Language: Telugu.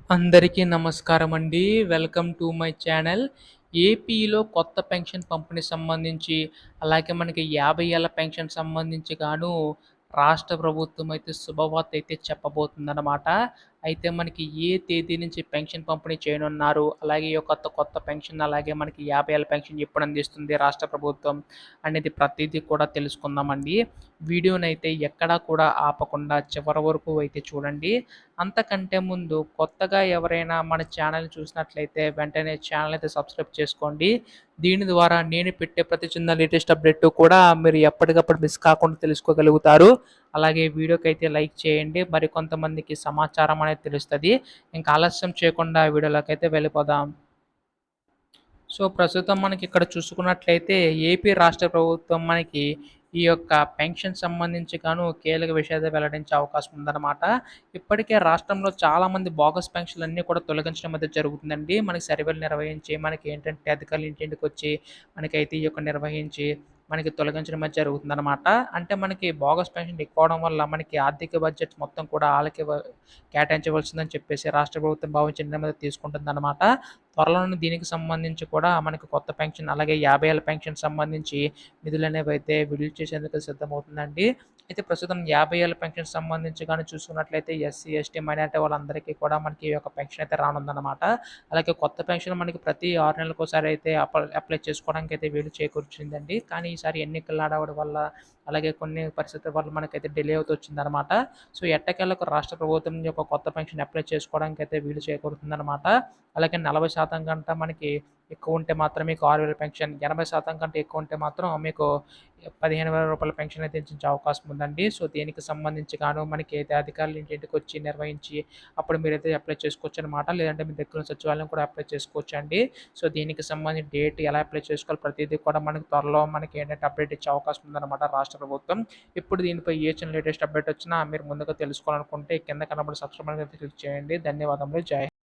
అందరికీ నమస్కారం అండి. Welcome to my channel. ఏపీలో కొత్త పెన్షన్ పంపిణీ సంబంధించి, అలాగే మనకి 50 ఏళ్ల పెన్షన్ సంబంధించి గాను రాష్ట్ర ప్రభుత్వం అయితే శుభవార్త అయితే చెప్పబోతుందనమాట. అయితే మనకి ఏ తేదీ నుంచి పెన్షన్ పంపిణీ చేయనున్నారు, అలాగే ఈ యొక్క కొత్త పెన్షన్, అలాగే మనకి 50 ఏళ్ల పెన్షన్ ఎప్పుడు అందిస్తుంది రాష్ట్ర ప్రభుత్వం అనేది ప్రతీదీ కూడా తెలుసుకుందామండి. వీడియోనైతే ఎక్కడా కూడా ఆపకుండా చివరి వరకు అయితే చూడండి. అంతకంటే ముందు కొత్తగా ఎవరైనా మన ఛానల్ చూసినట్లయితే వెంటనే ఛానల్ అయితే సబ్స్క్రైబ్ చేసుకోండి. దీని ద్వారా నేను పెట్టే ప్రతి చిన్న లేటెస్ట్ అప్డేట్ కూడా మీరు ఎప్పటికప్పుడు మిస్ కాకుండా తెలుసుకోగలుగుతారు. అలాగే వీడియోకి అయితే లైక్ చేయండి. మరి కొంతమందికి సమాచారం అనేది తెలుస్తది. ఇంకా ఆలస్యం చేయకుండా వీడియోలోకి అయితే వెళ్ళిపోదాం. సో, ప్రస్తుతం మనకి ఇక్కడ చూసుకున్నట్లయితే ఏపీ రాష్ట్ర ప్రభుత్వం మనకి ఈ యొక్క పెన్షన్ సంబంధించి గాను కీలక విషయాలు వెల్లడించే అవకాశం ఉందన్నమాట. ఇప్పటికే రాష్ట్రంలో చాలామంది బోగస్ పెన్షన్‌లన్నీ కూడా తొలగించడం అయితే జరుగుతుందండి. మనకి సర్వేలు నిర్వహించి, మనకేంటంటే అధికారులు ఇంటింటికొచ్చి మనకైతే ఈ యొక్క నిర్వహించి, మనకి తొలగించడం అయితే జరుగుతుందన్నమాట. అంటే మనకి బోగస్ పెన్షన్ ఎక్కువవడం వల్ల మనకి ఆర్థిక బడ్జెట్ మొత్తం కూడా ఆళ్ళకే కేటాయించవలసిందని చెప్పేసి రాష్ట్ర ప్రభుత్వం భావించి నిర్ణయం అయితే తీసుకుంటుందన్నమాట. త్వరలోనే దీనికి సంబంధించి కూడా మనకి కొత్త పెన్షన్, అలాగే 50 ఏళ్ల పెన్షన్ సంబంధించి నిధులనేవైతే విడుదల చేసేందుకు సిద్ధమవుతుందండి. అయితే ప్రస్తుతం 50 ఏళ్ల పెన్షన్ సంబంధించి గాని చూసుకున్నట్లయితే ఎస్సీ, ఎస్టీ, మైనారిటీ వాళ్ళందరికీ కూడా మనకి ఈ యొక్క పెన్షన్ అయితే రానుందన్నమాట. అలాగే కొత్త పెన్షన్ మనకి ప్రతి 6 నెలలకోసారి అయితే అప్లై చేసుకోవడానికి అయితే వీలు చేకూర్చిందండి. కానీ ఈసారి ఎన్నికల హడావుడి వల్ల, అలాగే కొన్ని పరిస్థితుల వల్ల మనకైతే డిలే అవుతూ వచ్చిందన్నమాట. సో, ఎట్టకేలకు రాష్ట్ర ప్రభుత్వం యొక్క కొత్త పెన్షన్ అప్లై చేసుకోవడానికి అయితే వీలు చేకూరుతుందన్నమాట. అలాగే 40% కంటే మనకి ఎక్కువ ఉంటే మాత్రం మీకు 6,000 పెన్షన్, 80% కంటే ఎక్కువ ఉంటే మాత్రం మీకు రూ. 15,000 పెన్షన్ అయితే ఇచ్చే అవకాశం ఉందండి. సో, దీనికి సంబంధించి గాను మనకి అయితే అధికారులు ఇంటింటికొచ్చి నిర్వహించి అప్పుడు మీరైతే అప్లై చేసుకోవచ్చనమాట. లేదంటే మీ దగ్గర ఉన్న సచివాలయం కూడా అప్లై చేసుకోవచ్చండి. సో, దీనికి సంబంధించి డేట్ ఎలా అప్లై చేసుకోవాలి ప్రతీదీ కూడా మనకి త్వరలో మనకేంటంటే అప్డేట్ ఇచ్చే అవకాశం ఉందన్నమాట రాష్ట్ర ప్రభుత్వం. ఇప్పుడు దీనిపై ఏ చిన్న లేటెస్ట్ అప్డేట్ వచ్చినా మీరు ముందుగా తెలుసుకోవాలనుకుంటే కింద కనబడే సబ్స్క్రైబ్ అనేది క్లిక్ చేయండి. ధన్యవాదములు. జై హింద్.